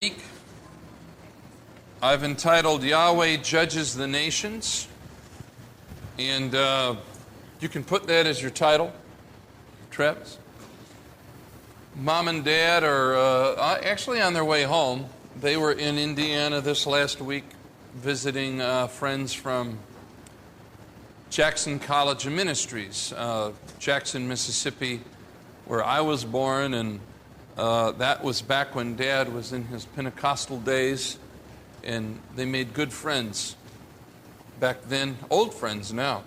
week I've entitled Yahweh Judges the Nations, and you can put that as your title, Travis. Mom and Dad are actually on their way home. They were in Indiana this last week visiting friends from Jackson College of Ministries, Jackson, Mississippi, where I was born, and that was back when Dad was in his Pentecostal days, and they made good friends back then, old friends now.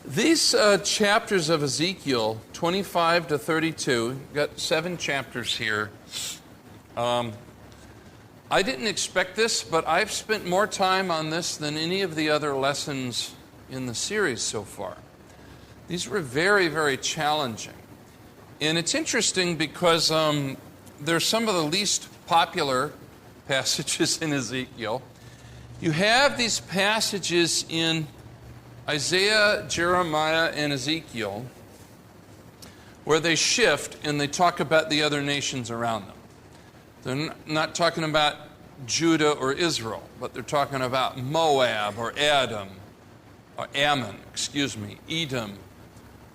These chapters of Ezekiel, 25 to 32, got 7 chapters here. I didn't expect this, but I've spent more time on this than any of the other lessons in the series so far. These were very, very challenging. And it's interesting because they're some of the least popular passages in Ezekiel. You have these passages in Isaiah, Jeremiah, and Ezekiel where they shift and they talk about the other nations around them. They're not talking about Judah or Israel, but they're talking about Moab or Ammon, Edom,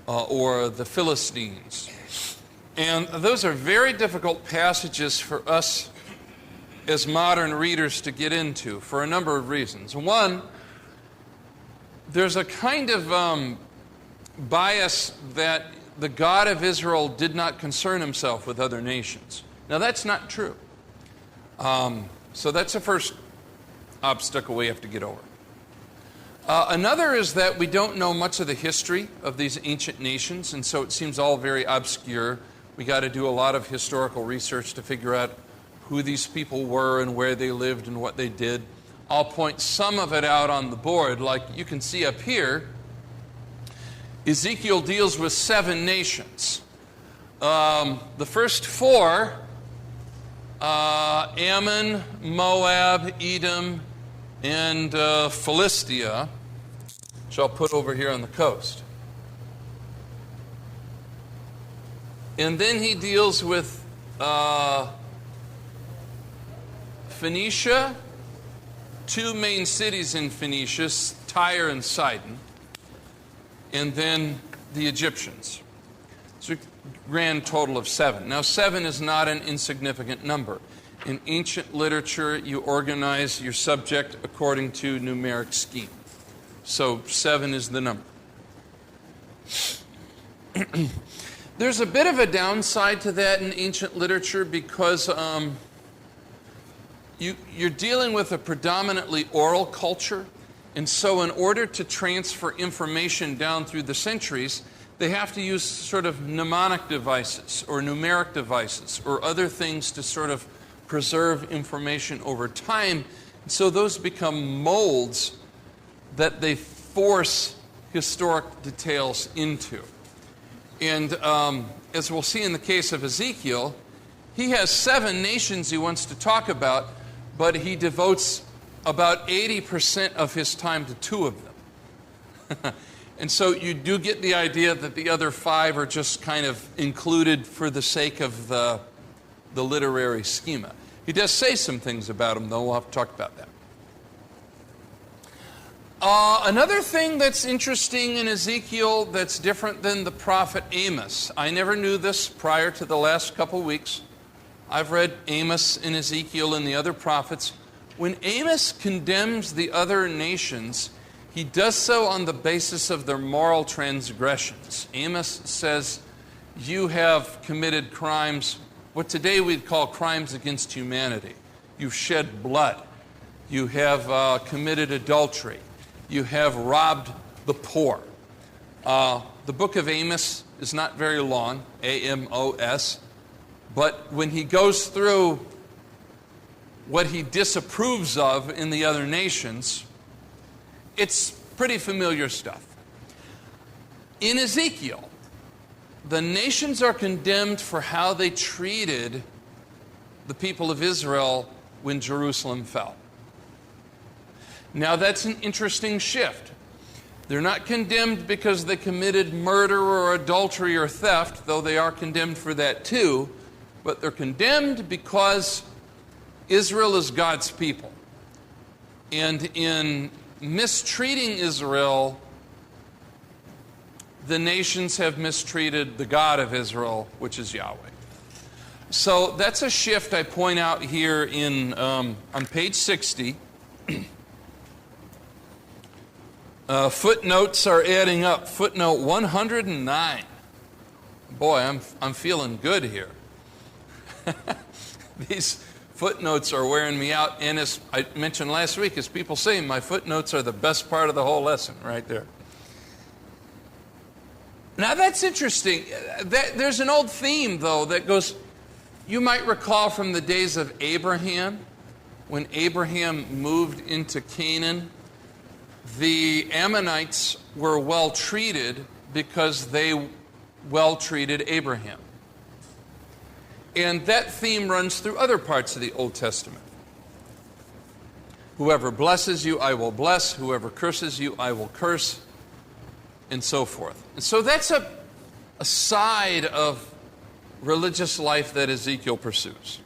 or the Philistines. And those are very difficult passages for us as modern readers to get into for a number of reasons. One, there's a kind of bias that the God of Israel did not concern himself with other nations. Now, that's not true. So that's the first obstacle we have to get over. Another is that we don't know much of the history of these ancient nations, and so it seems all very obscure. We got to do a lot of historical research to figure out who these people were and where they lived and what they did. I'll point some of it out on the board. Like you can see up here, Ezekiel deals with 7 nations. The first 4, Ammon, Moab, Edom, and Philistia, which I'll put over here on the coast. And then he deals with Phoenicia, 2 main cities in Phoenicia, Tyre and Sidon, and then the Egyptians. So a grand total of 7. Now 7 is not an insignificant number. In ancient literature, you organize your subject according to numeric scheme. So 7 is the number. There's a bit of a downside to that in ancient literature because you're dealing with a predominantly oral culture, and so in order to transfer information down through the centuries, they have to use sort of mnemonic devices or numeric devices or other things to sort of preserve information over time. And so those become molds that they force historic details into. And as we'll see in the case of Ezekiel, he has 7 nations he wants to talk about, but he devotes about 80% of his time to 2 of them. And so you do get the idea that the other 5 are just kind of included for the sake of the literary schema. He does say some things about them, though. We'll have to talk about that. Another thing that's interesting in Ezekiel that's different than the prophet Amos. I never knew this prior to the last couple weeks. I've read Amos and Ezekiel and the other prophets. When Amos condemns the other nations, he does so on the basis of their moral transgressions. Amos says, you have committed crimes, what today we'd call crimes against humanity. You've shed blood. You have committed adultery. You have robbed the poor. The book of Amos is not very long, A-M-O-S, but when he goes through what he disapproves of in the other nations, it's pretty familiar stuff. In Ezekiel, the nations are condemned for how they treated the people of Israel when Jerusalem fell. Now that's an interesting shift. They're not condemned because they committed murder or adultery or theft, though they are condemned for that too. but they're condemned because Israel is God's people. And in mistreating Israel, the nations have mistreated the God of Israel, which is Yahweh. So that's a shift I point out here in on page 60. Footnotes are adding up. Footnote 109. Boy, I'm feeling good here. These footnotes are wearing me out. And as I mentioned last week, as people say, my footnotes are the best part of the whole lesson right there. Now that's interesting. There's an old theme, though, that goes, you might recall from the days of Abraham, when Abraham moved into Canaan, the Ammonites were well treated because they well treated Abraham. And that theme runs through other parts of the Old Testament. Whoever blesses you, I will bless. Whoever curses you, I will curse. And so forth. And so that's a side of religious life that Ezekiel pursues.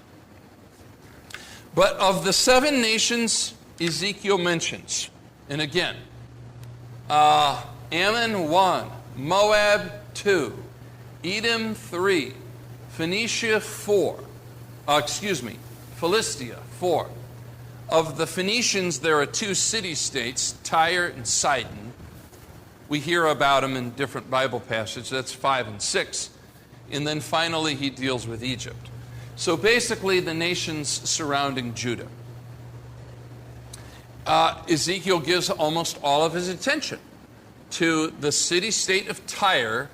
But of the 7 nations Ezekiel mentions, and again, Ammon 1, Moab 2, Edom 3, Philistia 4. Of the Phoenicians, there are 2 city-states, Tyre and Sidon. We hear about them in different Bible passages. That's 5 and 6. And then finally, he deals with Egypt. So basically, the nations surrounding Judah. Ezekiel gives almost all of his attention to the city-state of Tyre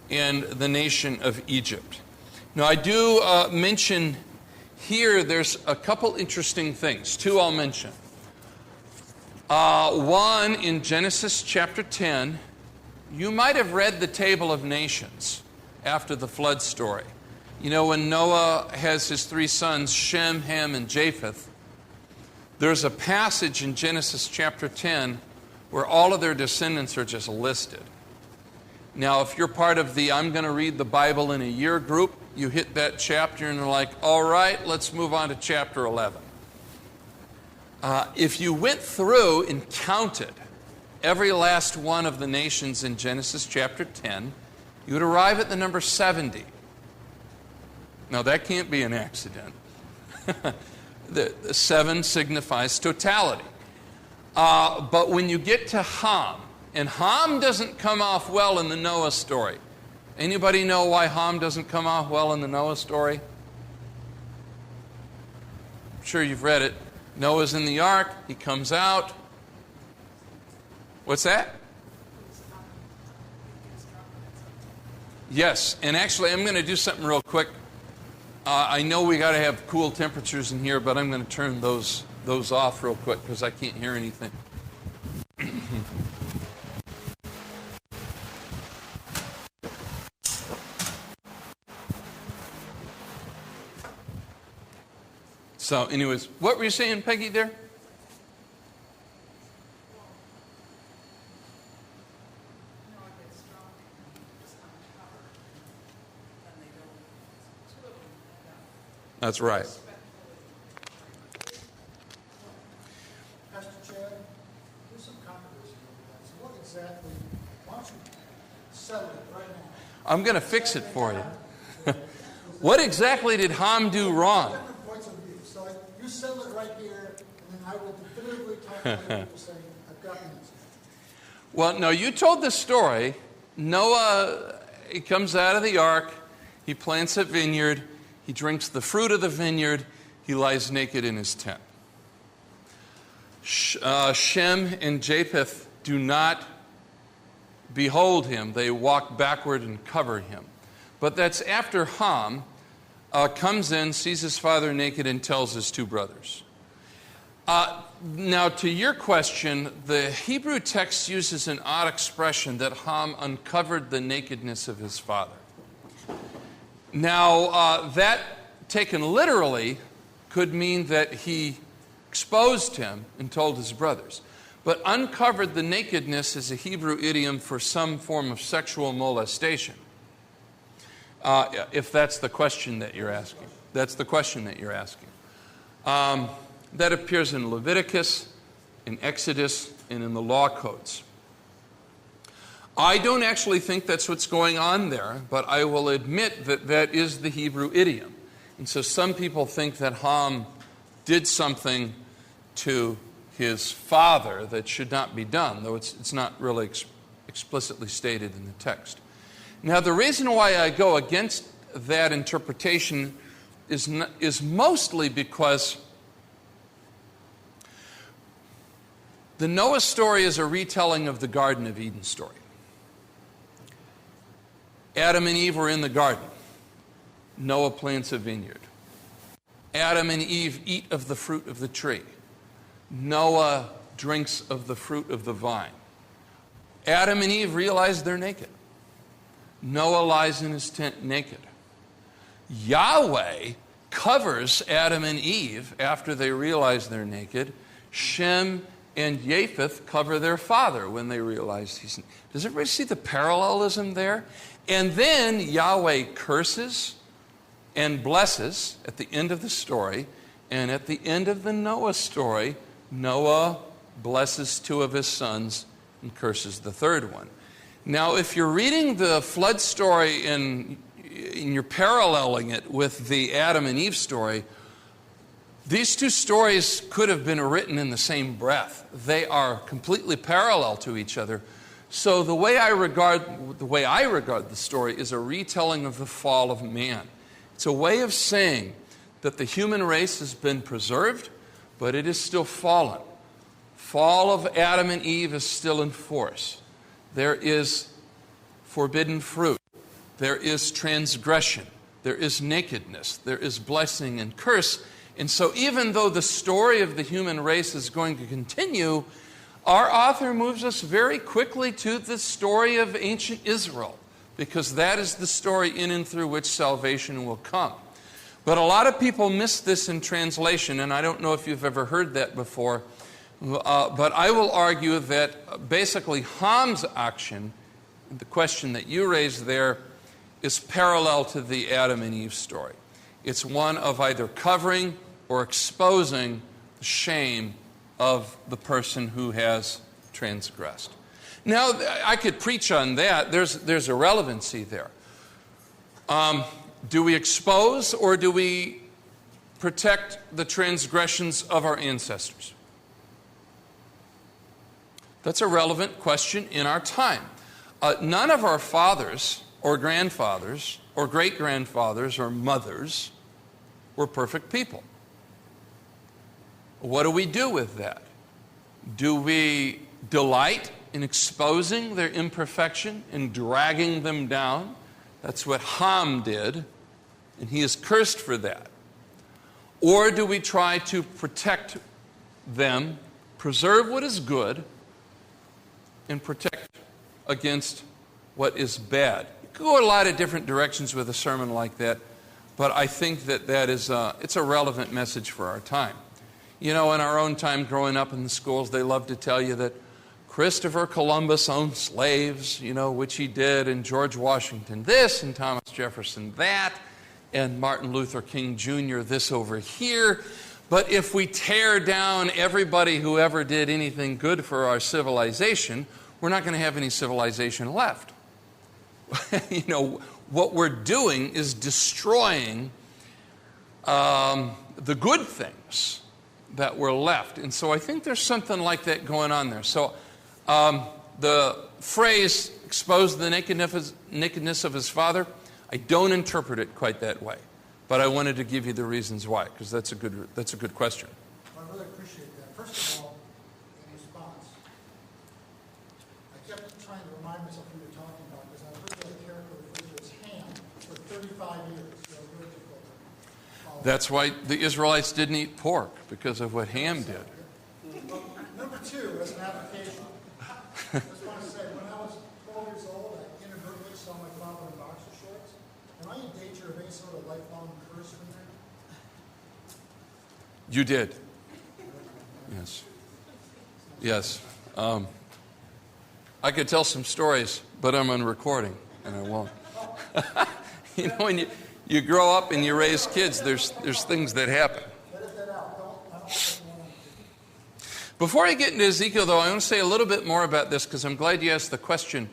and the nation of Egypt. Now, I do mention here there's a couple interesting things. 2 I'll mention. One, in Genesis chapter 10, you might have read the table of nations after the flood story. You know, when Noah has his 3 sons, Shem, Ham, and Japheth, there's a passage in Genesis chapter 10 where all of their descendants are just listed. Now, if you're part of the I'm going to read the Bible in a year group, you hit that chapter and you're like, all right, let's move on to chapter 11. If you went through and counted every last one of the nations in Genesis chapter 10, you would arrive at the number 70. Now, that can't be an accident. The 7 signifies totality. But when you get to Ham, and Ham doesn't come off well in the Noah story. Anybody know why Ham doesn't come off well in the Noah story? I'm sure you've read it. Noah's in the ark. He comes out. What's that? Yes, and actually I'm going to do something real quick. I know we got to have cool temperatures in here, but I'm going to turn those off real quick because I can't hear anything. So anyways, what were you saying, Peggy, there? That's right. Pastor Chad, there's some controversy over that. So what exactly, why don't you settle it right now? I'm going to fix it for you. What exactly did Ham do wrong? Different points of view. So you settle it right here, and then I will definitively talk to other people saying, I've got an answer. Well, no, you told the story. Noah, he comes out of the ark, he plants a vineyard, he drinks the fruit of the vineyard, he lies naked in his tent. Shem and Japheth do not behold him. They walk backward and cover him. But that's after Ham comes in, sees his father naked, and tells his 2 brothers. Now, to your question, the Hebrew text uses an odd expression that Ham uncovered the nakedness of his father. Now, that taken literally could mean that he exposed him and told his brothers. But uncovered the nakedness is a Hebrew idiom for some form of sexual molestation. If that's the question that you're asking. That's the question that you're asking. That appears in Leviticus, in Exodus, and in the law codes. I don't actually think that's what's going on there, but I will admit that that is the Hebrew idiom. And so some people think that Ham did something to his father that should not be done, though it's not really explicitly stated in the text. Now, the reason why I go against that interpretation is mostly because the Noah story is a retelling of the Garden of Eden story. Adam and Eve were in the garden. Noah plants a vineyard. Adam and Eve eat of the fruit of the tree. Noah drinks of the fruit of the vine. Adam and Eve realize they're naked. Noah lies in his tent naked. Yahweh covers Adam and Eve after they realize they're naked. Shem and Japheth cover their father when they realize he's naked. Does everybody see the parallelism there? And then Yahweh curses and blesses at the end of the story. And at the end of the Noah story, Noah blesses two of his sons and curses the third one. Now, if you're reading the flood story and you're paralleling it with the Adam and Eve story, these two stories could have been written in the same breath. They are completely parallel to each other. So the way I regard the story is a retelling of the fall of man. It's a way of saying that the human race has been preserved, but it is still fallen. Fall of Adam and Eve is still in force. There is forbidden fruit. There is transgression. There is nakedness. There is blessing and curse. And so even though the story of the human race is going to continue, our author moves us very quickly to the story of ancient Israel, because that is the story in and through which salvation will come. But a lot of people miss this in translation, and I don't know if you've ever heard that before, but I will argue that basically Ham's action, the question that you raised there, is parallel to the Adam and Eve story. It's one of either covering or exposing the shame of the person who has transgressed. Now, I could preach on that. There's a relevancy there. Do we expose or do we protect the transgressions of our ancestors? That's a relevant question in our time. None of our fathers or grandfathers or great-grandfathers or mothers were perfect people. What do we do with that? Do we delight in exposing their imperfection and dragging them down? That's what Ham did, and he is cursed for that. Or do we try to protect them, preserve what is good, and protect against what is bad? You could go a lot of different directions with a sermon like that, but I think that it's a relevant message for our time. You know, in our own time growing up in the schools, they love to tell you that Christopher Columbus owned slaves, which he did, and George Washington this, and Thomas Jefferson that, and Martin Luther King Jr. this over here. But if we tear down everybody who ever did anything good for our civilization, we're not going to have any civilization left. What we're doing is destroying the good things that were left. And so I think there's something like that going on there. So the phrase, expose the nakedness of his father, I don't interpret it quite that way. But I wanted to give you the reasons why, because that's a good question. I really appreciate that. First of all, in response, I kept trying to remind myself who you're talking about, because I've heard that character referred to as Ham for 35 years. So it's very difficult to follow. That's why the Israelites didn't eat pork, because of what Ham did. Well, number two, as an application, I just want to say, when I was 12 years old, I inadvertently saw my father in boxer shorts. Am I in danger of any sort of lifelong curse from that? You did. Yes. I could tell some stories, but I'm on recording, and I won't. You know, when you grow up and you raise kids, there's things that happen. Edit that out. I don't want to. Before I get into Ezekiel, though, I want to say a little bit more about this because I'm glad you asked the question.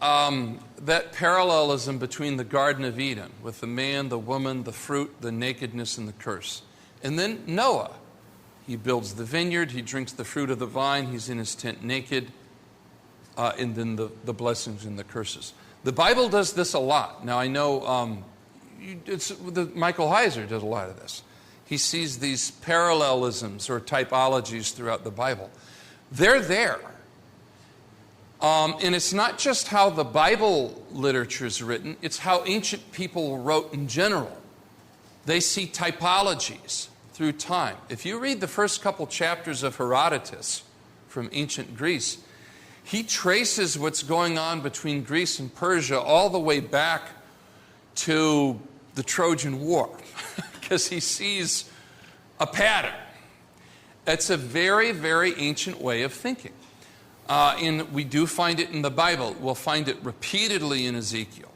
That parallelism between the Garden of Eden with the man, the woman, the fruit, the nakedness, and the curse. And then Noah. He builds the vineyard, he drinks the fruit of the vine, he's in his tent naked, and then the blessings and the curses. The Bible does this a lot. Now, I know Michael Heiser does a lot of this. He sees these parallelisms or typologies throughout the Bible. They're there. And it's not just how the Bible literature is written, it's how ancient people wrote in general. They see typologies through time. If you read the first couple chapters of Herodotus from ancient Greece, he traces what's going on between Greece and Persia all the way back to the Trojan War because he sees a pattern. It's a very, very ancient way of thinking. And we do find it in the Bible. We'll find it repeatedly in Ezekiel.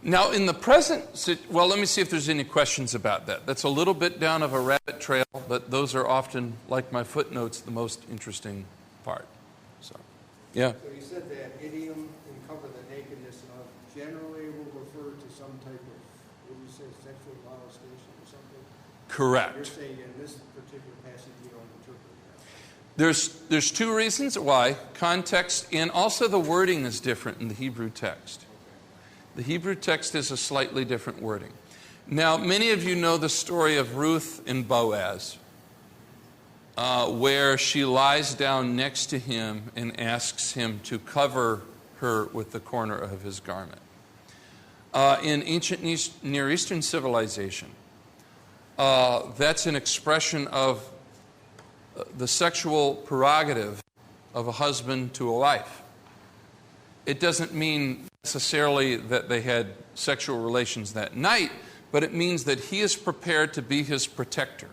Now, in the present, well, let me see if there's any questions about that. That's a little bit down of a rabbit trail, but those are often, like my footnotes, the most interesting part. So, yeah. So you said that idiom and cover the nakedness of generally will refer to some type of, what did you say, sexual molestation or something? Correct. You're saying in this particular passage you don't interpret that. There's two reasons why. Context and also the wording is different in the Hebrew text. The Hebrew text is a slightly different wording. Now, many of you know the story of Ruth and Boaz, where she lies down next to him and asks him to cover her with the corner of his garment. In ancient Near Eastern civilization, that's an expression of the sexual prerogative of a husband to a wife. It doesn't mean necessarily that they had sexual relations that night, but it means that he is prepared to be his protector,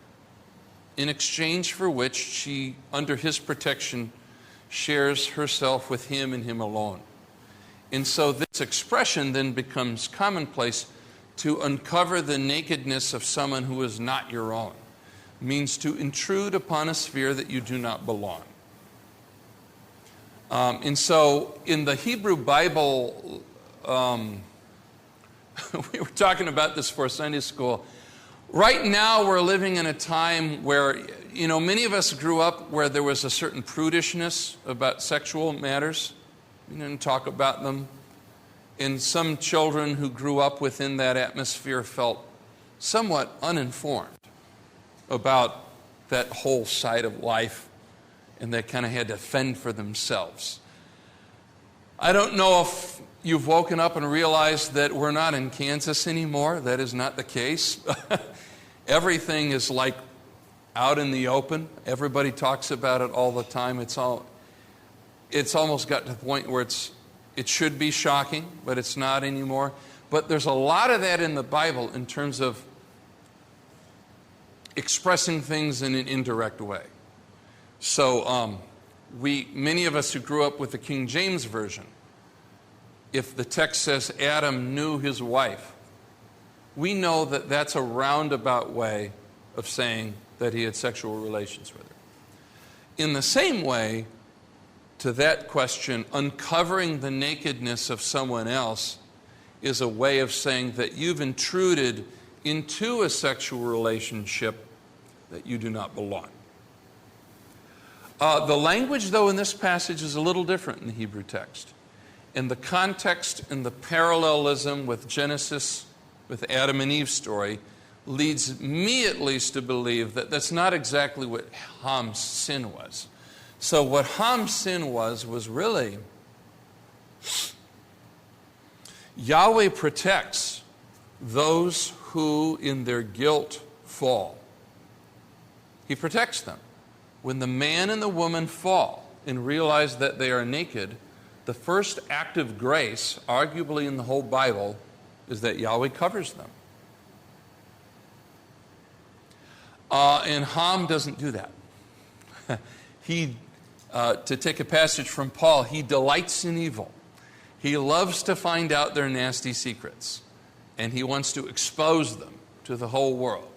in exchange for which she, under his protection, shares herself with him and him alone. And so this expression then becomes commonplace to uncover the nakedness of someone who is not your own. It means to intrude upon a sphere that you do not belong. And so in the Hebrew Bible, we were talking about this for Sunday school. Right now we're living in a time where, many of us grew up where there was a certain prudishness about sexual matters. We didn't talk about them. And some children who grew up within that atmosphere felt somewhat uninformed about that whole side of life, and they kind of had to fend for themselves. I don't know if you've woken up and realized that we're not in Kansas anymore. That is not the case. Everything is like out in the open. Everybody talks about it all the time. It's almost got to the point where it should be shocking, but it's not anymore. But there's a lot of that in the Bible in terms of expressing things in an indirect way. So many of us who grew up with the King James Version, if the text says Adam knew his wife, we know that that's a roundabout way of saying that he had sexual relations with her. In the same way, to that question, uncovering the nakedness of someone else is a way of saying that you've intruded into a sexual relationship that you do not belong. The language, though, in this passage is a little different in the Hebrew text. And the context and the parallelism with Genesis, with Adam and Eve's story, leads me at least to believe that that's not exactly what Ham's sin was. So what Ham's sin was really Yahweh protects those who in their guilt fall. He protects them. When the man and the woman fall and realize that they are naked, the first act of grace, arguably in the whole Bible, is that Yahweh covers them. And Ham doesn't do that. To take a passage from Paul, he delights in evil. He loves to find out their nasty secrets, and he wants to expose them to the whole world.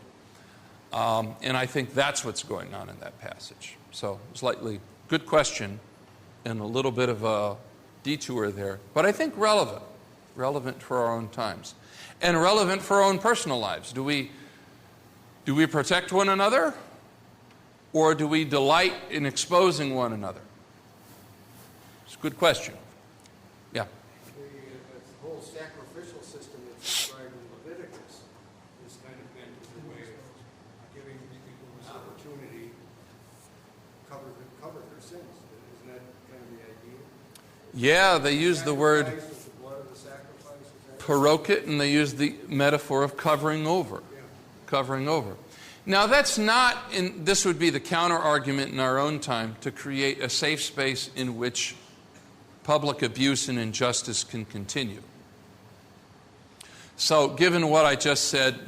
And I think that's what's going on in that passage. So, slightly good question and a little bit of a detour there, but I think relevant for our own times, and relevant for our own personal lives. Do we protect one another, or do we delight in exposing one another? It's a good question. Yeah. The whole sacrificial system that's described in Leviticus is kind of meant as a way of giving people this opportunity to cover their sins. Isn't that kind of the idea? Yeah, they use the word Sacrifice with the blood of the sacrifice. parokit, and they use the metaphor of covering over. Yeah. Covering over. Now, that's not, this would be the counter-argument in our own time, to create a safe space in which public abuse and injustice can continue. So, given what I just said,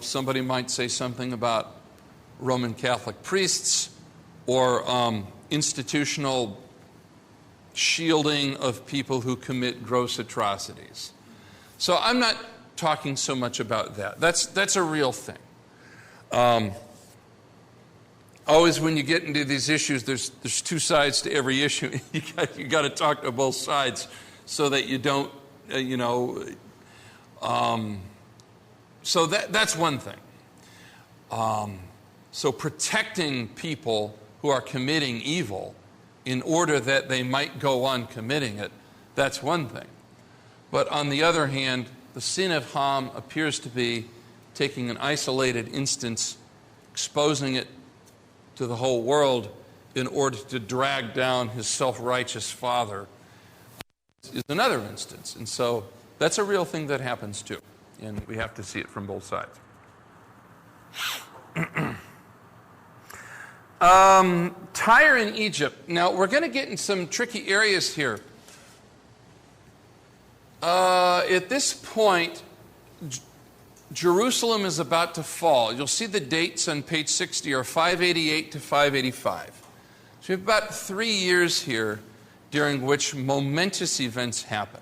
somebody might say something about Roman Catholic priests or institutional shielding of people who commit gross atrocities. So I'm not talking so much about that. That's a real thing. Always when you get into these issues, there's two sides to every issue. You got to talk to both sides so that you don't, So that's one thing. So protecting people who are committing evil in order that they might go on committing it, that's one thing. But on the other hand, the sin of Ham appears to be taking an isolated instance, exposing it to the whole world in order to drag down his self-righteous father, is another instance. And so that's a real thing that happens too. And we have to see it from both sides. Tyre in Egypt. Now, we're going to get in some tricky areas here. At this point, Jerusalem is about to fall. You'll see the dates on page 60 are 588 to 585. So we have about 3 years here during which momentous events happen.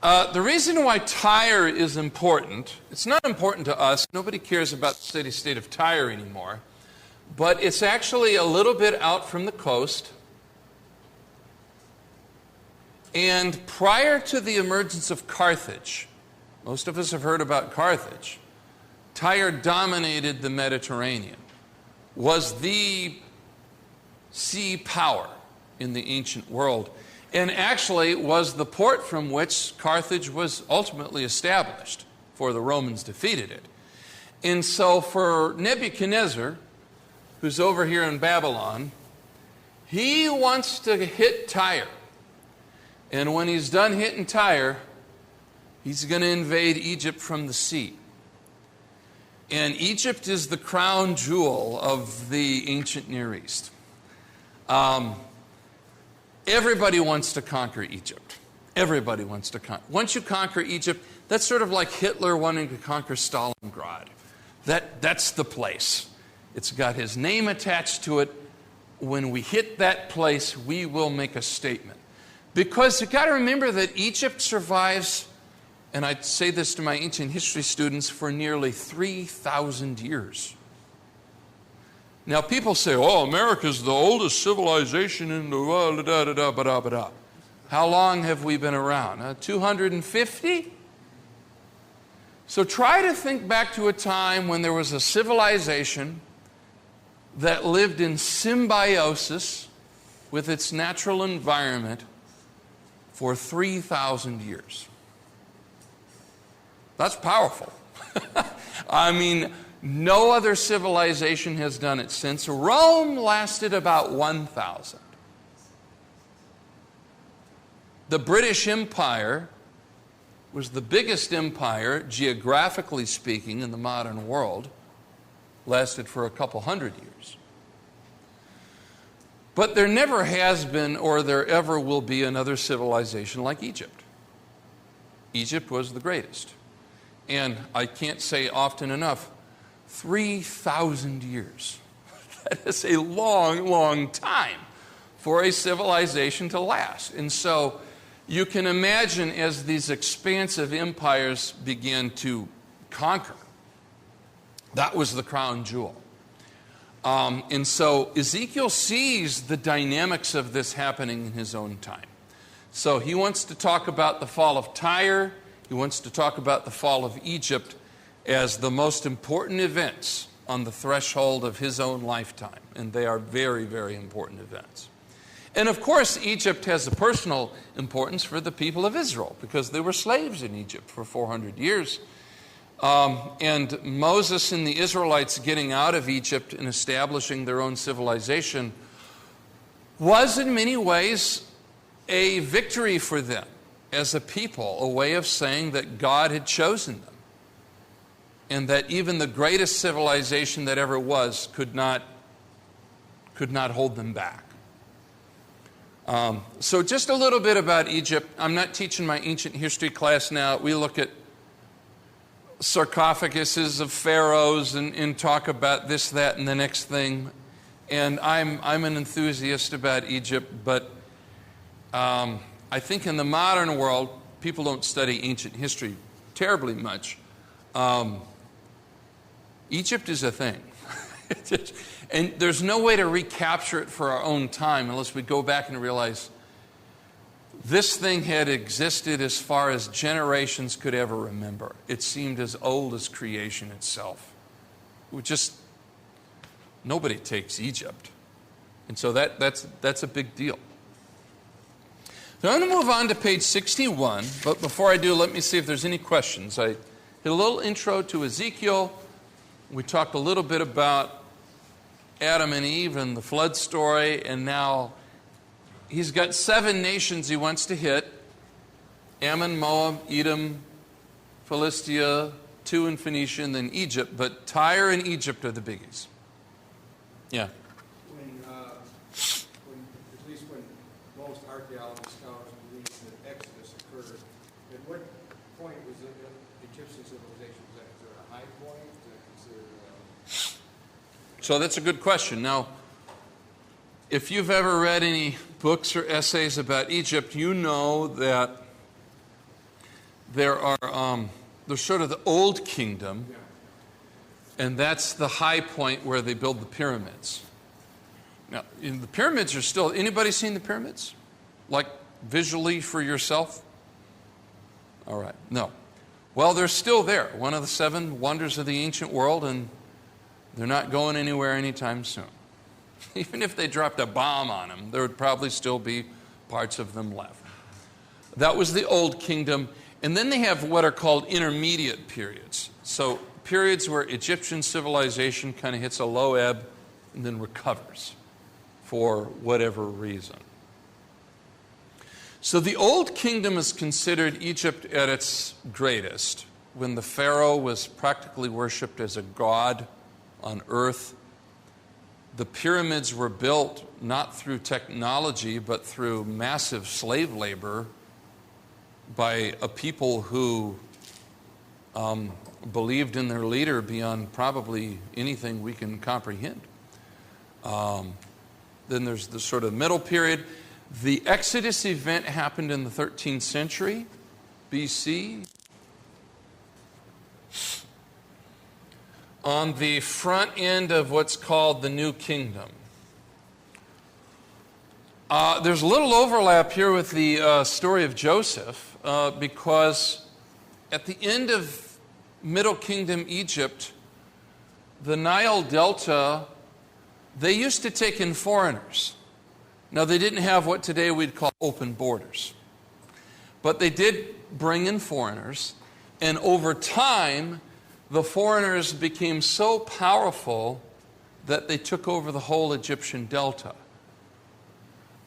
The reason why Tyre is important, it's not important to us. Nobody cares about the city-state of Tyre anymore. But it's actually a little bit out from the coast. And prior to the emergence of Carthage, most of us have heard about Carthage, Tyre dominated the Mediterranean, was the sea power in the ancient world, and actually was the port from which Carthage was ultimately established, for the Romans defeated it. And so for Nebuchadnezzar, who's over here in Babylon, he wants to hit Tyre. And when he's done hitting Tyre, he's going to invade Egypt from the sea. And Egypt is the crown jewel of the ancient Near East. Everybody wants to conquer Egypt. Everybody wants to conquer. Once you conquer Egypt, that's sort of like Hitler wanting to conquer Stalingrad. That's the place. It's got his name attached to it. When we hit that place, we will make a statement. Because you've got to remember that Egypt survives, and I say this to my ancient history students, for nearly 3,000 years. Now, people say, oh, America's the oldest civilization in the world, da-da-da-da-da-da-da. How long have we been around? 250? So try to think back to a time when there was a civilization that lived in symbiosis with its natural environment for 3,000 years. That's powerful. I mean, no other civilization has done it since. Rome lasted about 1,000. The British Empire was the biggest empire, geographically speaking, in the modern world. Lasted for a couple hundred years. But there never has been, or there ever will be, another civilization like Egypt. Egypt was the greatest. And I can't say often enough, 3,000 years. That is a long, long time for a civilization to last. And so you can imagine as these expansive empires began to conquer, that was the crown jewel. And so Ezekiel sees the dynamics of this happening in his own time. So he wants to talk about the fall of Tyre. He wants to talk about the fall of Egypt as the most important events on the threshold of his own lifetime. And they are very, very important events. And of course, Egypt has a personal importance for the people of Israel because they were slaves in Egypt for 400 years. And Moses and the Israelites getting out of Egypt and establishing their own civilization was in many ways a victory for them as a people, a way of saying that God had chosen them and that even the greatest civilization that ever was could not hold them back. So just a little bit about Egypt. I'm not teaching my ancient history class now. We look at sarcophaguses of pharaohs and talk about this, that, and the next thing. And I'm an enthusiast about Egypt, but I think in the modern world, people don't study ancient history terribly much. Egypt is a thing. And there's no way to recapture it for our own time unless we go back and realize this thing had existed as far as generations could ever remember. It seemed as old as creation itself. Nobody takes Egypt. And so that's a big deal. So I'm going to move on to page 61, but before I do, let me see if there's any questions. I did a little intro to Ezekiel. We talked a little bit about Adam and Eve and the flood story, and now he's got 7 nations he wants to hit: Ammon, Moab, Edom, Philistia, 2 in Phoenicia, and then Egypt. But Tyre and Egypt are the biggies. Yeah. At least when most archaeologists scholars believe that Exodus occurred, at what point was the Egyptian civilization? Was that a high point? So that's a good question. Now, if you've ever read any books or essays about Egypt, you know that there's sort of the old kingdom, and that's the high point where they build the pyramids. Now, the pyramids are still, anybody seen the pyramids? Like visually for yourself? All right, no. Well, they're still there. One of the 7 wonders of the ancient world, and they're not going anywhere anytime soon. Even if they dropped a bomb on them, there would probably still be parts of them left. That was the old kingdom. And then they have what are called intermediate periods. So periods where Egyptian civilization kind of hits a low ebb and then recovers for whatever reason. So the old kingdom is considered Egypt at its greatest, when the pharaoh was practically worshipped as a god on earth. The pyramids were built not through technology, but through massive slave labor by a people who believed in their leader beyond probably anything we can comprehend. Then there's the sort of middle period. The Exodus event happened in the 13th century BC. On the front end of what's called the New Kingdom. There's a little overlap here with the story of Joseph because at the end of Middle Kingdom Egypt, the Nile Delta, they used to take in foreigners. Now, they didn't have what today we'd call open borders, but they did bring in foreigners, and over time, the foreigners became so powerful that they took over the whole Egyptian delta.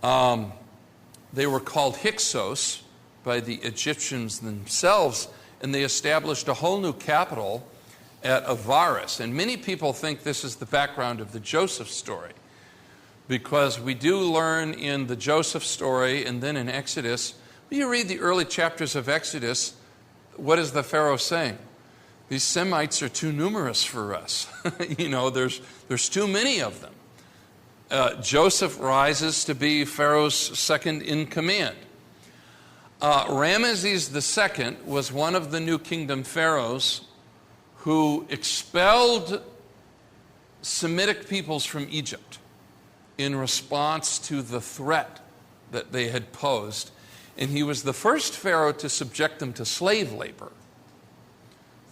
They were called Hyksos by the Egyptians themselves, and they established a whole new capital at Avaris. And many people think this is the background of the Joseph story, because we do learn in the Joseph story and then in Exodus, when you read the early chapters of Exodus, what is the Pharaoh saying? These Semites are too numerous for us. There's too many of them. Joseph rises to be Pharaoh's second in command. Ramesses II was one of the New Kingdom pharaohs who expelled Semitic peoples from Egypt in response to the threat that they had posed. And he was the first pharaoh to subject them to slave labor,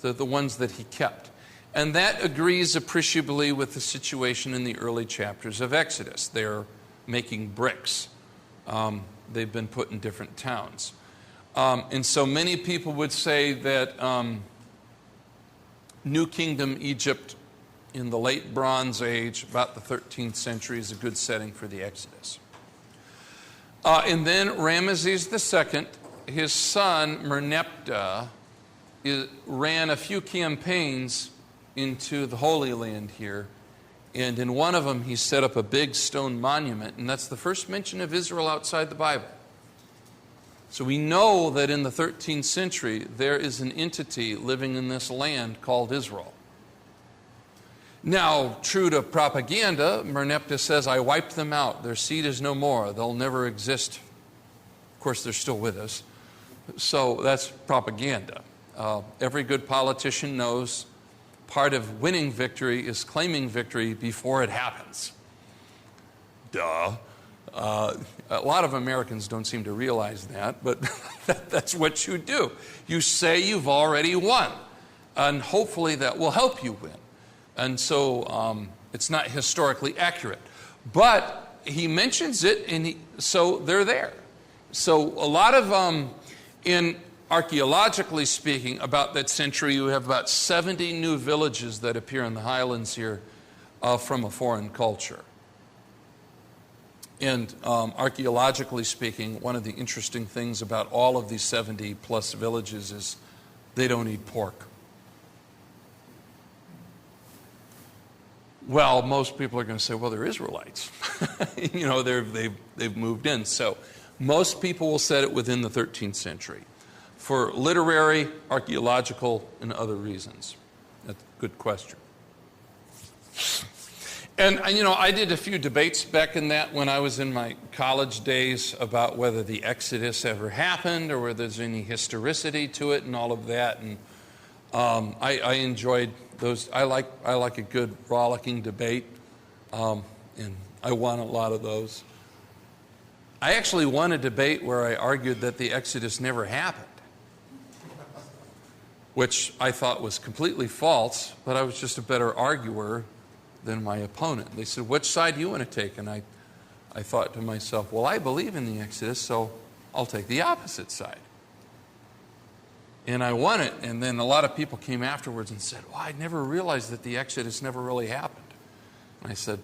the ones that he kept. And that agrees appreciably with the situation in the early chapters of Exodus. They're making bricks. They've been put in different towns. And so many people would say that New Kingdom Egypt in the late Bronze Age, about the 13th century, is a good setting for the Exodus. And then Ramesses II, his son Merneptah, ran a few campaigns into the Holy Land here. And in one of them, he set up a big stone monument. And that's the first mention of Israel outside the Bible. So we know that in the 13th century, there is an entity living in this land called Israel. Now, true to propaganda, Merneptah says, I wiped them out. Their seed is no more. They'll never exist. Of course, they're still with us. So that's propaganda. Every good politician knows part of winning victory is claiming victory before it happens. Duh. A lot of Americans don't seem to realize that, but that's what you do. You say you've already won, and hopefully that will help you win. And so it's not historically accurate. But he mentions it, and so they're there. So a lot of, in archaeologically speaking, about that century, you have about 70 new villages that appear in the highlands here from a foreign culture. And archaeologically speaking, one of the interesting things about all of these 70 plus villages is they don't eat pork. Well, most people are going to say, well, they're Israelites. You know, they've moved in. So most people will set it within the 13th century for literary, archaeological, and other reasons. That's a good question. And, you know, I did a few debates back in that when I was in my college days about whether the Exodus ever happened or whether there's any historicity to it and all of that. And I enjoyed those. I like a good rollicking debate, and I won a lot of those. I actually won a debate where I argued that the Exodus never happened, which I thought was completely false, but I was just a better arguer than my opponent. They said, which side do you want to take? And I thought to myself, well, I believe in the Exodus, so I'll take the opposite side. And I won it, and then a lot of people came afterwards and said, well, I never realized that the Exodus never really happened. And I said,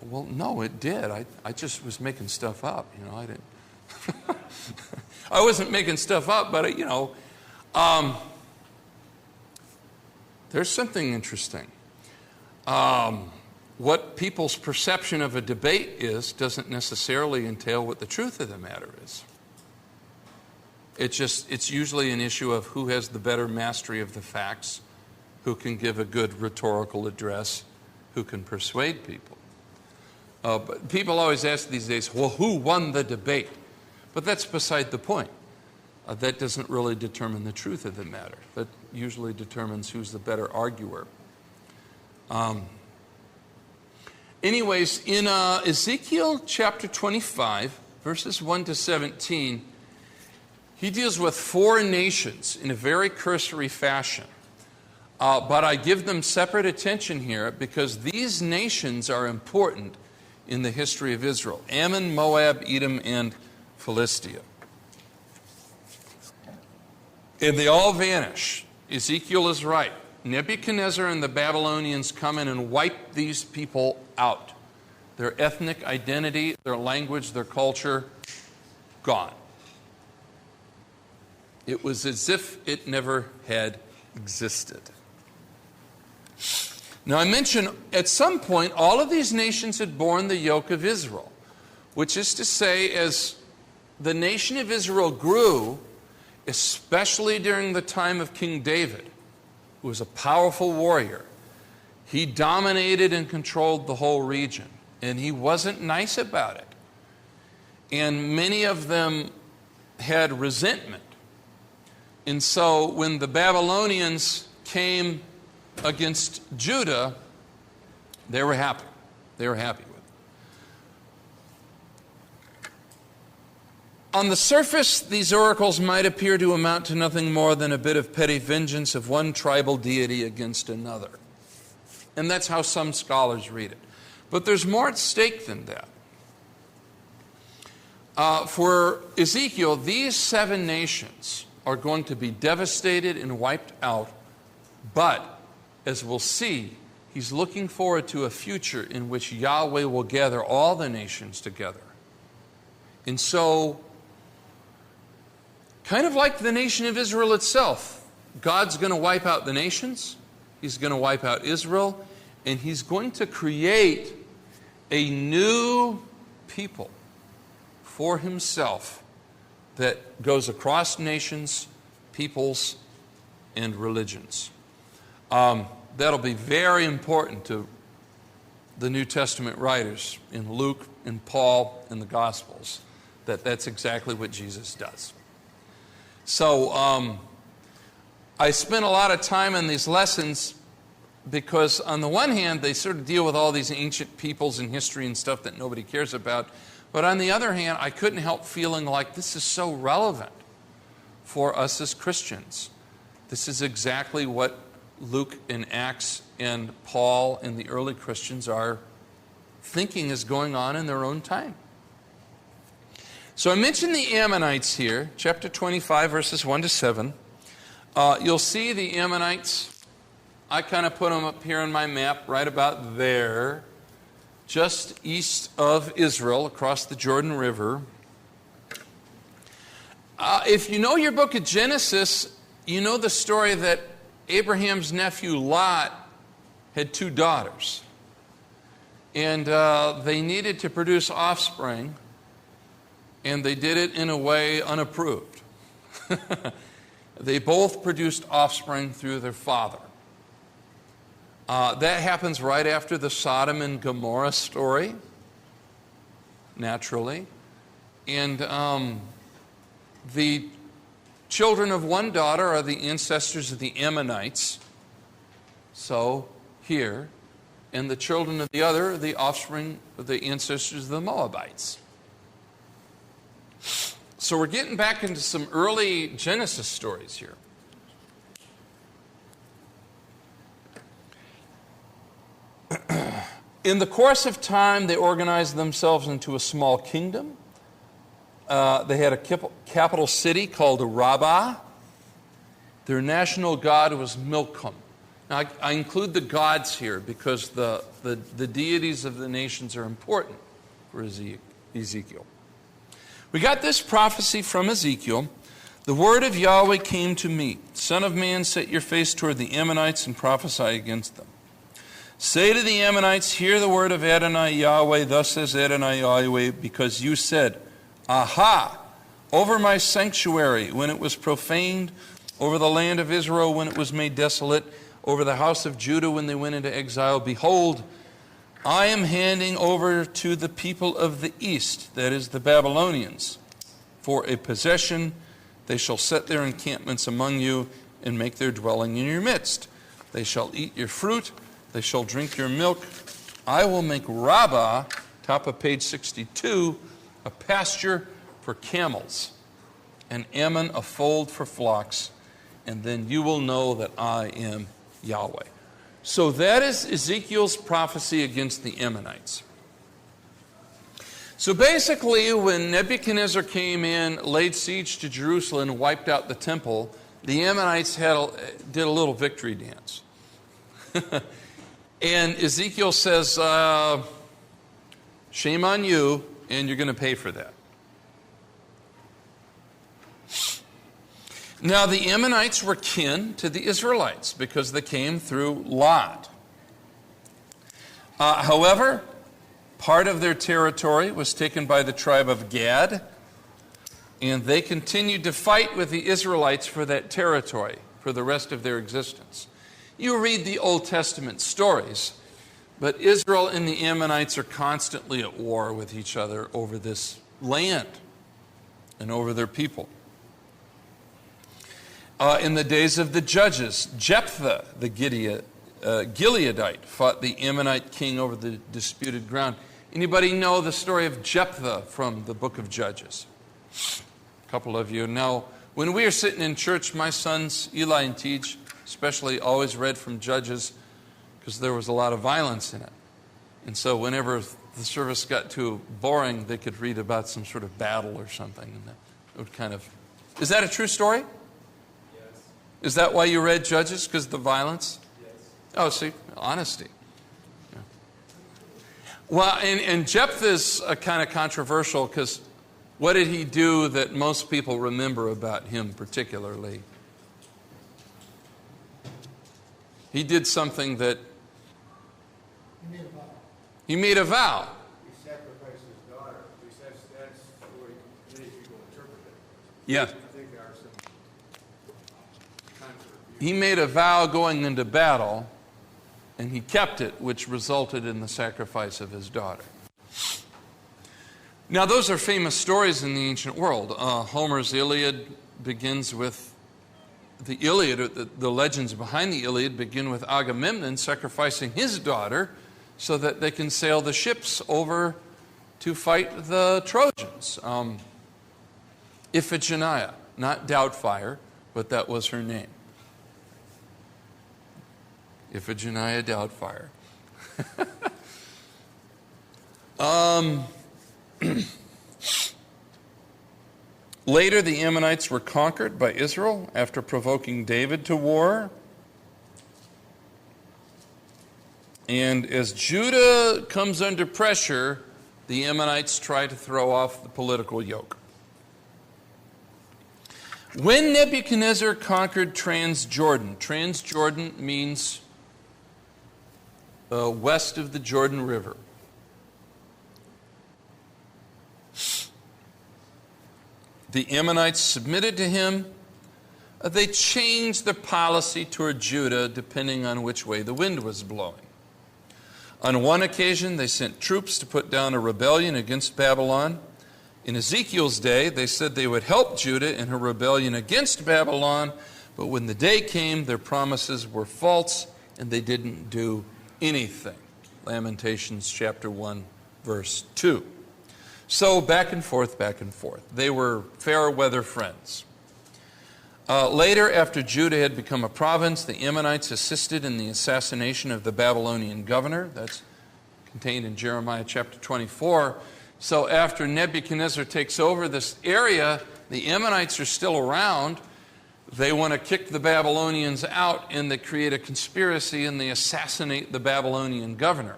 well, no, it did. I just was making stuff up, you know. I didn't. I wasn't making stuff up, but, you know, there's something interesting. What people's perception of a debate is doesn't necessarily entail what the truth of the matter is. It's usually an issue of who has the better mastery of the facts, who can give a good rhetorical address, who can persuade people. But people always ask these days, well, who won the debate? But that's beside the point. That doesn't really determine the truth of the matter. That usually determines who's the better arguer. Anyways, in Ezekiel chapter 25, verses 1 to 17, he deals with 4 nations in a very cursory fashion. But I give them separate attention here because these nations are important in the history of Israel. Ammon, Moab, Edom, and Philistia. And they all vanish. Ezekiel is right. Nebuchadnezzar and the Babylonians come in and wipe these people out. Their ethnic identity, their language, their culture, gone. It was as if it never had existed. Now I mentioned at some point all of these nations had borne the yoke of Israel, which is to say as the nation of Israel grew, especially during the time of King David, who was a powerful warrior, he dominated and controlled the whole region. And he wasn't nice about it. And many of them had resentment. And so when the Babylonians came against Judah, they were happy. They were happy with it. On the surface, these oracles might appear to amount to nothing more than a bit of petty vengeance of one tribal deity against another. And that's how some scholars read it. But there's more at stake than that. For Ezekiel, these 7 nations are going to be devastated and wiped out. But, as we'll see, he's looking forward to a future in which Yahweh will gather all the nations together. And so, kind of like the nation of Israel itself, God's going to wipe out the nations. He's going to wipe out Israel. And he's going to create a new people for himself that goes across nations, peoples, and religions. That'll be very important to the New Testament writers in Luke and Paul and the Gospels, that's exactly what Jesus does. So I spent a lot of time in these lessons because on the one hand, they sort of deal with all these ancient peoples and history and stuff that nobody cares about. But on the other hand, I couldn't help feeling like this is so relevant for us as Christians. This is exactly what Luke and Acts and Paul and the early Christians are thinking is going on in their own time. So I mentioned the Ammonites here, chapter 25, verses 1 to 7. You'll see the Ammonites. I kind of put them up here on my map right about there, just east of Israel, across the Jordan River. If you know your book of Genesis, you know the story that Abraham's nephew Lot had 2 daughters. And they needed to produce offspring, and they did it in a way unapproved. They both produced offspring through their father. That happens right after the Sodom and Gomorrah story, naturally. And the children of one daughter are the ancestors of the Ammonites, so here. And the children of the other are the offspring of the ancestors of the Moabites. So we're getting back into some early Genesis stories here. In the course of time, they organized themselves into a small kingdom. They had a capital city called Rabbah. Their national god was Milcom. Now, I include the gods here because the deities of the nations are important for Ezekiel. We got this prophecy from Ezekiel. The word of Yahweh came to me. Son of man, set your face toward the Ammonites and prophesy against them. Say to the Ammonites, hear the word of Adonai Yahweh. Thus says Adonai Yahweh, because you said, aha, over my sanctuary when it was profaned, over the land of Israel when it was made desolate, over the house of Judah when they went into exile. Behold, I am handing over to the people of the east, that is the Babylonians, for a possession. They shall set their encampments among you and make their dwelling in your midst. They shall eat your fruit. They shall drink your milk. I will make Rabbah, top of page 62, a pasture for camels, and Ammon a fold for flocks, and then you will know that I am Yahweh. So that is Ezekiel's prophecy against the Ammonites. So basically, when Nebuchadnezzar came in, laid siege to Jerusalem, and wiped out the temple, the Ammonites did a little victory dance. And Ezekiel says, shame on you, and you're going to pay for that. Now, the Ammonites were kin to the Israelites because they came through Lot. However, part of their territory was taken by the tribe of Gad, and they continued to fight with the Israelites for that territory for the rest of their existence. You read the Old Testament stories, But Israel and the Ammonites are constantly at war with each other over this land and over their people. In the days of the judges, Jephthah, the Gileadite, fought the Ammonite king over the disputed ground. Anybody know the story of Jephthah from the book of Judges? A couple of you. Now, when we are sitting in church, my sons, Eli and Teach, especially, always read from Judges because there was a lot of violence in it. And so whenever the service got too boring, they could read about some sort of battle or something. And that would kind of... Is that a true story? Yes. Is that why you read Judges? Because of the violence? Yes. Oh, see, honesty. Yeah. Well, and Jephthah is kind of controversial because what did he do that most people remember about him particularly? He did something that... He made a vow. He made a vow. He sacrificed his daughter. At least that's the way many people interpret it. Yeah. I think there are some contrary views. He made a vow going into battle, and he kept it, which resulted in the sacrifice of his daughter. Now, those are famous stories in the ancient world. Homer's Iliad begins with the Iliad, or the legends behind the Iliad begin with Agamemnon sacrificing his daughter so that they can sail the ships over to fight the Trojans. Iphigenia, not Doubtfire, but that was her name. Iphigenia Doubtfire. Later, the Ammonites were conquered by Israel after provoking David to war. And as Judah comes under pressure, the Ammonites try to throw off the political yoke. When Nebuchadnezzar conquered Transjordan means west of the Jordan River. The Ammonites submitted to him. They changed their policy toward Judah depending on which way the wind was blowing. On one occasion, they sent troops to put down a rebellion against Babylon. In Ezekiel's day, they said they would help Judah in her rebellion against Babylon, but when the day came, their promises were false, and they didn't do anything. Lamentations chapter 1, verse 2. So back and forth, back and forth. They were fair weather friends. Later, after Judah had become a province, the Ammonites assisted in the assassination of the Babylonian governor. That's contained in Jeremiah chapter 24. So after Nebuchadnezzar takes over this area, the Ammonites are still around. They want to kick the Babylonians out, and they create a conspiracy, and they assassinate the Babylonian governor.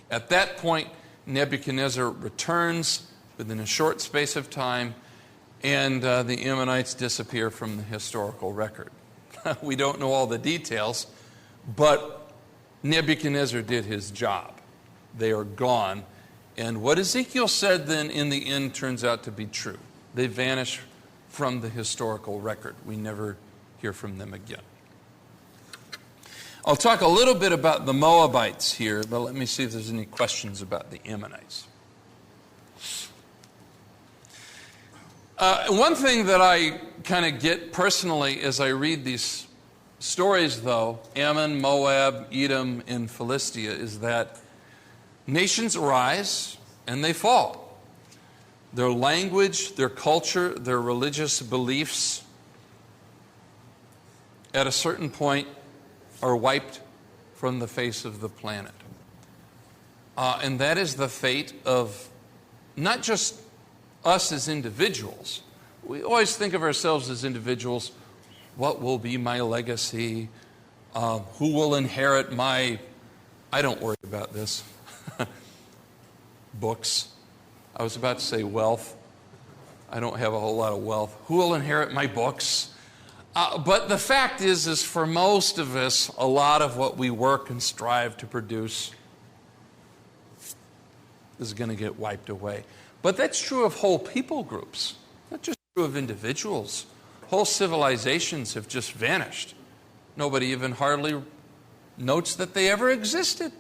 At that point, Nebuchadnezzar returns within a short space of time, and the Ammonites disappear from the historical record. We don't know all the details, but Nebuchadnezzar did his job. They are gone. And what Ezekiel said then in the end turns out to be true. They vanish from the historical record. We never hear from them again. I'll talk a little bit about the Moabites here, but let me see if there's any questions about the Ammonites. One thing that I kind of get personally as I read these stories, though, Ammon, Moab, Edom, and Philistia, is that nations arise and they fall. Their language, their culture, their religious beliefs, at a certain point, are wiped from the face of the planet. And that is the fate of not just us as individuals. We always think of ourselves as individuals. What will be my legacy? Who will inherit my... I don't worry about this. Books. I was about to say wealth. I don't have a whole lot of wealth. Who will inherit my books? But the fact is for most of us, a lot of what we work and strive to produce is going to get wiped away. But that's true of whole people groups, not just true of individuals. Whole civilizations have just vanished. Nobody even hardly notes that they ever existed.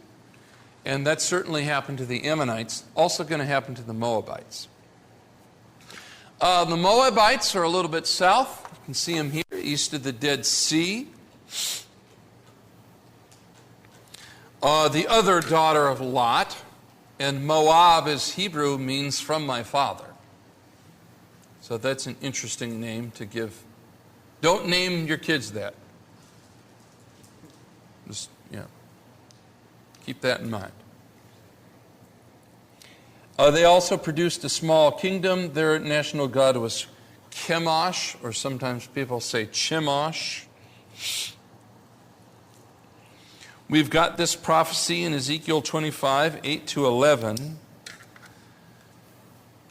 And that certainly happened to the Ammonites, also going to happen to the Moabites. The Moabites are a little bit south. You can see them here, east of the Dead Sea. The other daughter of Lot, and Moab is Hebrew, means from my father. So that's an interesting name to give. Don't name your kids that. Just, keep that in mind. They also produced a small kingdom. Their national god was Chemosh, or sometimes people say Chemosh. We've got this prophecy in Ezekiel 25, 8 to 11,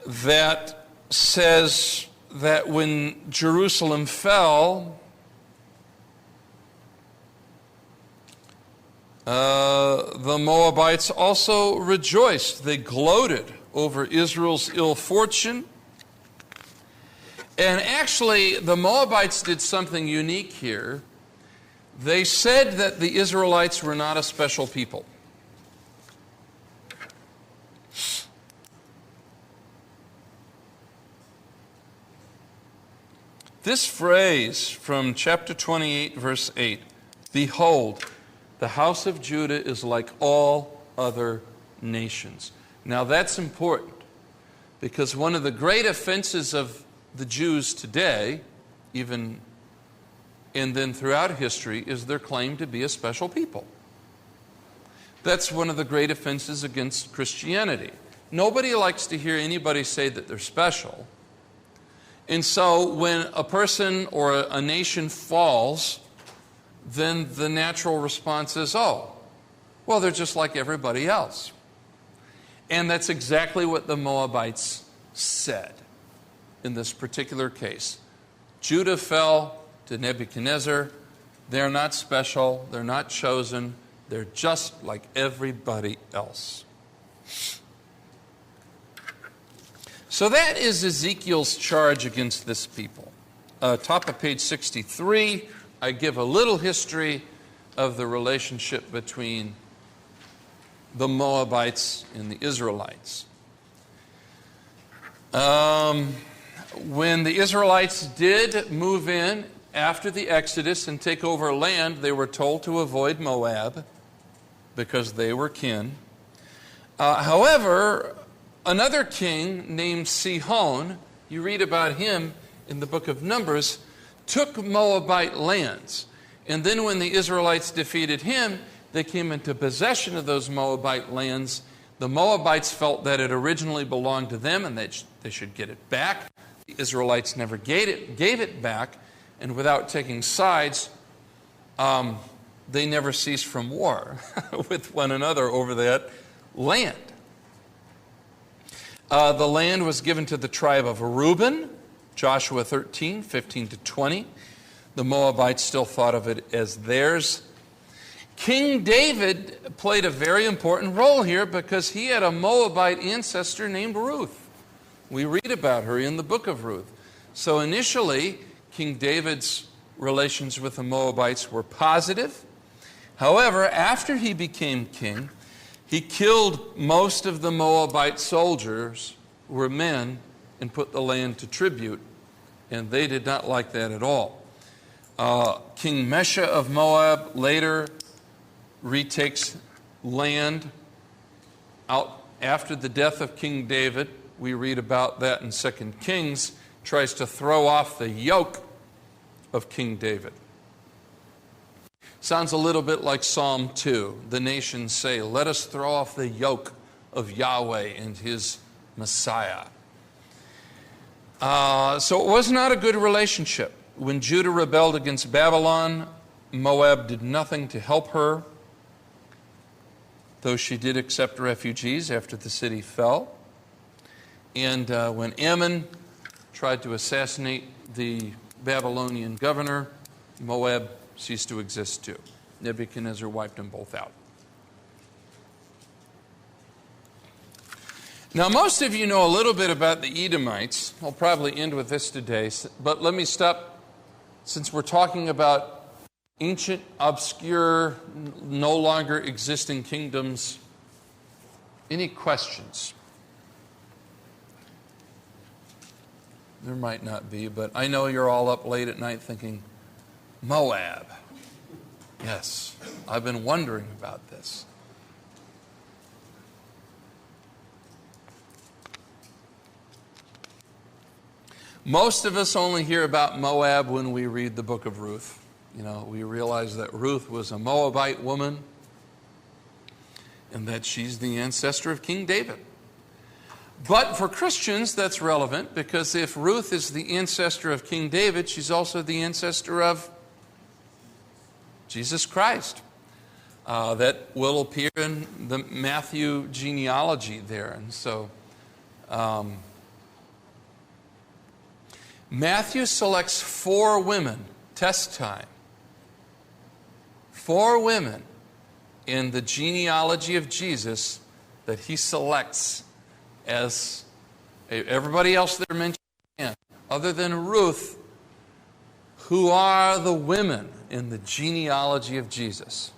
that says that when Jerusalem fell, the Moabites also rejoiced. They gloated over Israel's ill fortune. And actually, the Moabites did something unique here. They said that the Israelites were not a special people. This phrase from chapter 28, verse 8, "Behold, the house of Judah is like all other nations." Now that's important, because one of the great offenses of the Jews today, even and then throughout history, is their claim to be a special people. That's one of the great offenses against Christianity. Nobody likes to hear anybody say that they're special. And so when a person or a nation falls, then the natural response is, oh, well, they're just like everybody else. And that's exactly what the Moabites said in this particular case. Judah fell to Nebuchadnezzar. They're not special. They're not chosen. They're just like everybody else. So that is Ezekiel's charge against this people. Top of page 63, I give a little history of the relationship between the Moabites and the Israelites. When the Israelites did move in after the Exodus and take over land, they were told to avoid Moab because they were kin. However, another king named Sihon, you read about him in the book of Numbers, took Moabite lands. And then when the Israelites defeated him, they came into possession of those Moabite lands. The Moabites felt that it originally belonged to them and that they should get it back. The Israelites never gave it back. And without taking sides, they never ceased from war with one another over that land. The land was given to the tribe of Reuben, Joshua 13, 15 to 20. The Moabites still thought of it as theirs. King David played a very important role here because he had a Moabite ancestor named Ruth. We read about her in the book of Ruth. So initially, King David's relations with the Moabites were positive. However, after he became king, he killed most of the Moabite soldiers, who were men, and put the land to tribute. And they did not like that at all. King Mesha of Moab later retakes land out after the death of King David. We read about that in 2 Kings. Tries to throw off the yoke of King David. Sounds a little bit like Psalm 2. The nations say, "Let us throw off the yoke of Yahweh and his Messiah." So it was not a good relationship. When Judah rebelled against Babylon, Moab did nothing to help her, though she did accept refugees after the city fell. And when Ammon tried to assassinate the Babylonian governor, Moab ceased to exist too. Nebuchadnezzar wiped them both out. Now, most of you know a little bit about the Edomites. I'll probably end with this today, but let me stop, since we're talking about ancient, obscure, no longer existing kingdoms Any questions? There might not be, but I know you're all up late at night thinking, Moab. Yes, I've been wondering about this. Most of us only hear about Moab when we read the book of Ruth. You know, we realize that Ruth was a Moabite woman and that she's the ancestor of King David. But for Christians, that's relevant because if Ruth is the ancestor of King David, she's also the ancestor of Jesus Christ. That will appear in the Matthew genealogy there. And so Matthew selects 4 women, test time. 4 women in the genealogy of Jesus that he selects as everybody else they're mentioning, other than Ruth, who are the women in the genealogy of Jesus.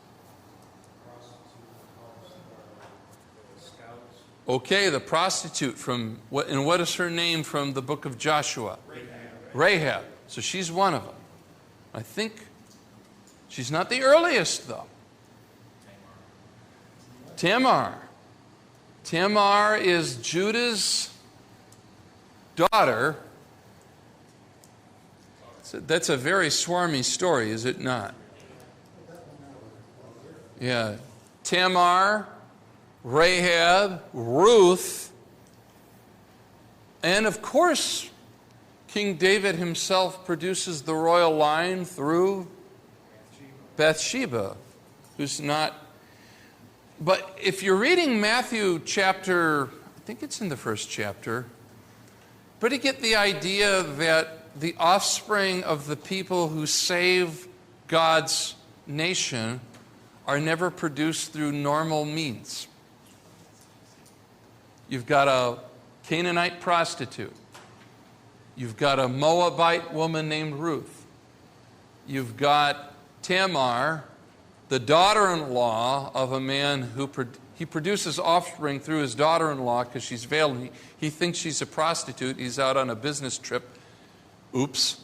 Okay, the prostitute from, and what is her name from the book of Joshua? Rahab. So she's one of them. I think she's not the earliest, though. Tamar. Tamar is Judah's daughter. So that's a very swarmy story, is it not? Yeah. Tamar, Rahab, Ruth, and of course, King David himself produces the royal line through Bathsheba, who's not. But if you're reading Matthew chapter, I think it's in the first chapter, but you get the idea that the offspring of the people who save God's nation are never produced through normal means. You've got a Canaanite prostitute. You've got a Moabite woman named Ruth. You've got Tamar, the daughter-in-law of a man who he produces offspring through his daughter-in-law because she's veiled. He thinks she's a prostitute. He's out on a business trip. Oops.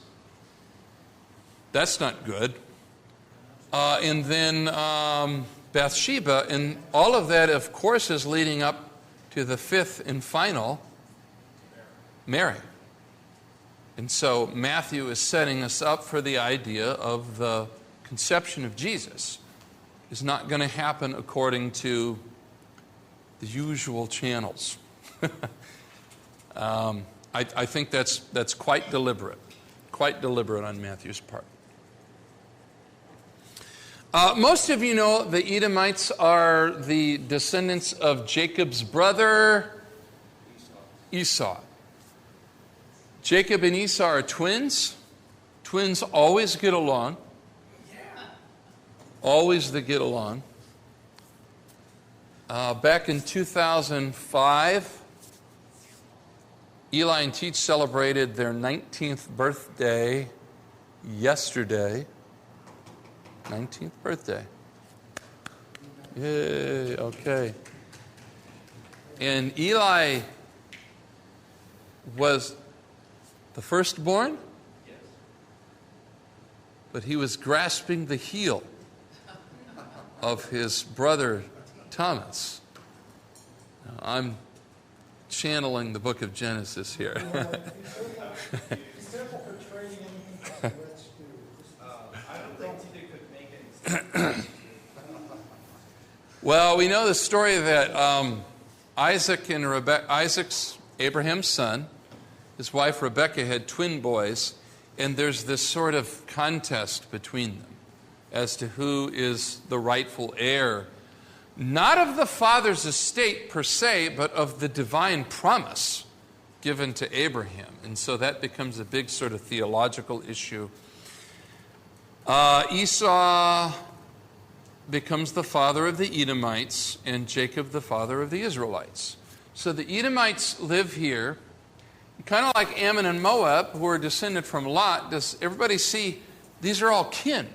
That's not good. And then Bathsheba, and all of that, of course, is leading up to the 5th and final, Mary. And so Matthew is setting us up for the idea of the conception of Jesus is not going to happen according to the usual channels. I think that's quite deliberate on Matthew's part. Most of you know the Edomites are the descendants of Jacob's brother Esau. Jacob and Esau are twins. Twins always get along. Always they get along. Back in 2005, Eli and Teach celebrated their 19th birthday yesterday. 19th birthday. Yay, okay. And Eli was the firstborn, but he was grasping the heel of his brother Thomas. Now, I'm channeling the book of Genesis here. Well, we know the story that Isaac's Abraham's son, his wife Rebekah had twin boys, and there's this sort of contest between them as to who is the rightful heir, not of the father's estate per se, but of the divine promise given to Abraham. And so that becomes a big sort of theological issue. Esau becomes the father of the Edomites, and Jacob the father of the Israelites. So the Edomites live here, kind of like Ammon and Moab, who are descended from Lot. Does everybody see these are all kin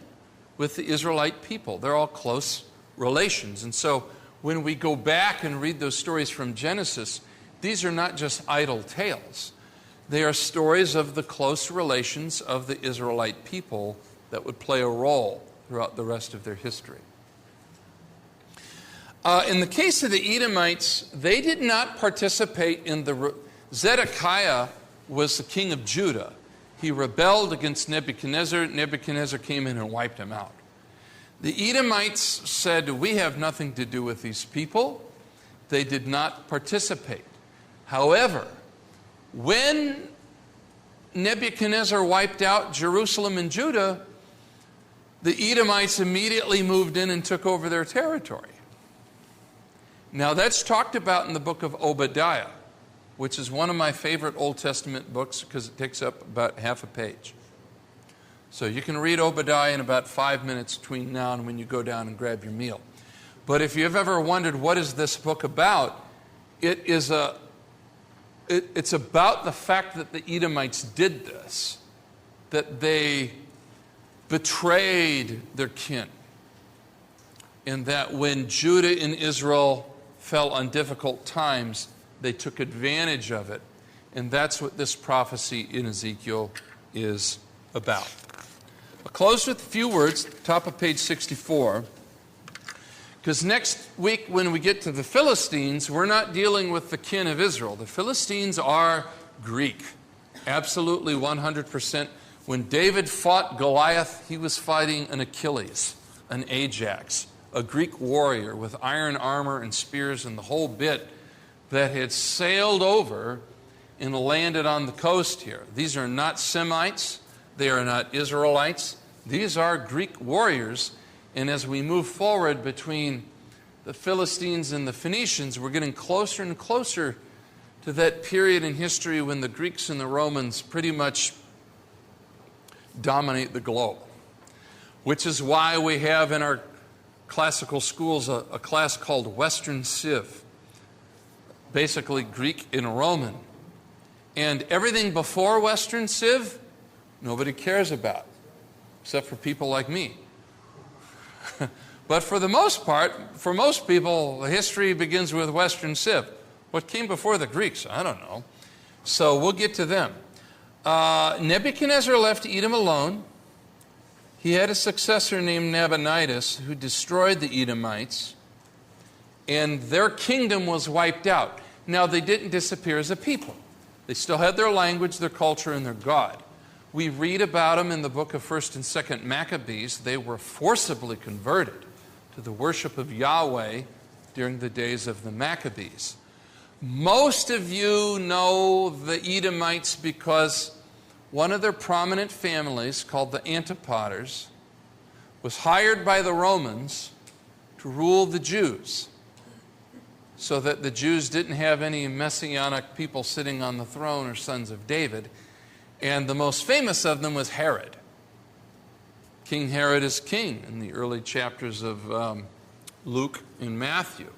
with the Israelite people? They're all close relations. And so when we go back and read those stories from Genesis, these are not just idle tales. They are stories of the close relations of the Israelite people that would play a role throughout the rest of their history. In the case of the Edomites, they did not participate in Zedekiah was the king of Judah. He rebelled against Nebuchadnezzar. Nebuchadnezzar came in and wiped him out. The Edomites said, we have nothing to do with these people. They did not participate. However, when Nebuchadnezzar wiped out Jerusalem and Judah, the Edomites immediately moved in and took over their territory. Now that's talked about in the book of Obadiah, which is one of my favorite Old Testament books because it takes up about half a page. So you can read Obadiah in about 5 minutes between now and when you go down and grab your meal. But if you've ever wondered what is this book about, it's about the fact that the Edomites did this, that they betrayed their kin, and that when Judah and Israel fell on difficult times, they took advantage of it. And that's what this prophecy in Ezekiel is about. I'll close with a few words, top of page 64. Because next week when we get to the Philistines, we're not dealing with the kin of Israel. The Philistines are Greek. Absolutely 100%. When David fought Goliath, he was fighting an Achilles, an Ajax, a Greek warrior with iron armor and spears and the whole bit that had sailed over and landed on the coast here. These are not Semites. They are not Israelites. These are Greek warriors. And as we move forward between the Philistines and the Phoenicians, we're getting closer and closer to that period in history when the Greeks and the Romans pretty much dominate the globe. Which is why we have in our classical schools a class called Western Civ. Basically Greek and Roman. And everything before Western Civ, nobody cares about, except for people like me. But for the most part, for most people, history begins with Western Civ. What came before the Greeks? I don't know. So we'll get to them. Nebuchadnezzar left Edom alone. He had a successor named Nabonidus who destroyed the Edomites, and their kingdom was wiped out. Now, they didn't disappear as a people. They still had their language, their culture, and their God. We read about them in the book of 1st and 2nd Maccabees. They were forcibly converted to the worship of Yahweh during the days of the Maccabees. Most of you know the Edomites because one of their prominent families, called the Antipaters, was hired by the Romans to rule the Jews so that the Jews didn't have any messianic people sitting on the throne or sons of David. And the most famous of them was Herod. King Herod is king in the early chapters of Luke and Matthew.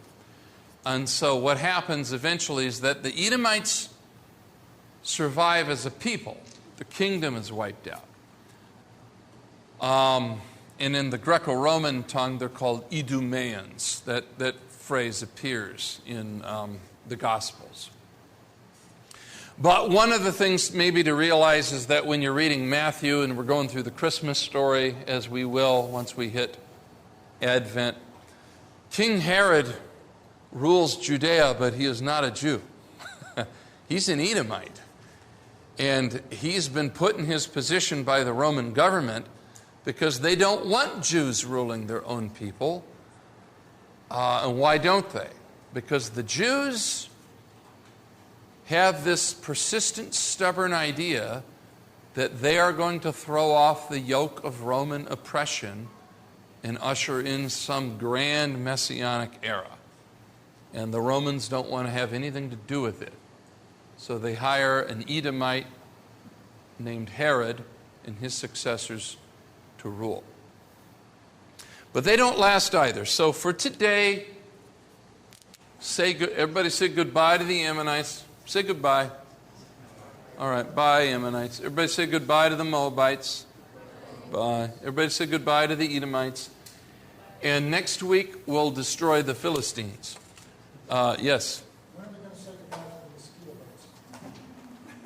And so what happens eventually is that the Edomites survive as a people. The kingdom is wiped out. And in the Greco-Roman tongue, they're called Idumeans. That phrase appears in the Gospels. But one of the things maybe to realize is that when you're reading Matthew, and we're going through the Christmas story, as we will once we hit Advent, King Herod rules Judea, but he is not a Jew. He's an Edomite. And he's been put in his position by the Roman government because they don't want Jews ruling their own people. And why don't they? Because the Jews have this persistent, stubborn idea that they are going to throw off the yoke of Roman oppression and usher in some grand messianic era. And the Romans don't want to have anything to do with it. So they hire an Edomite named Herod and his successors to rule. But they don't last either. So for today, everybody say goodbye to the Ammonites. Say goodbye. All right, bye, Ammonites. Everybody say goodbye to the Moabites. Bye. Everybody say goodbye to the Edomites. And next week, we'll destroy the Philistines. Yes? When are we going to say goodbye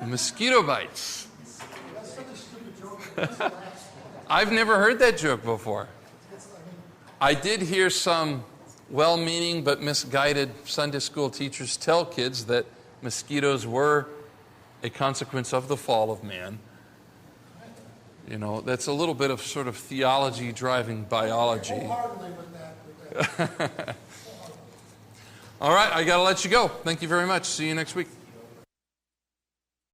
to the mosquito bites? Mosquito bites. That's such a stupid joke. It's the last one. I've never heard that joke before. It's, I mean, I did hear some well-meaning but misguided Sunday school teachers tell kids that mosquitoes were a consequence of the fall of man. You know, that's a little bit of sort of theology driving biology. wholeheartedly with that. All right, I got to let you go. Thank you very much. See you next week.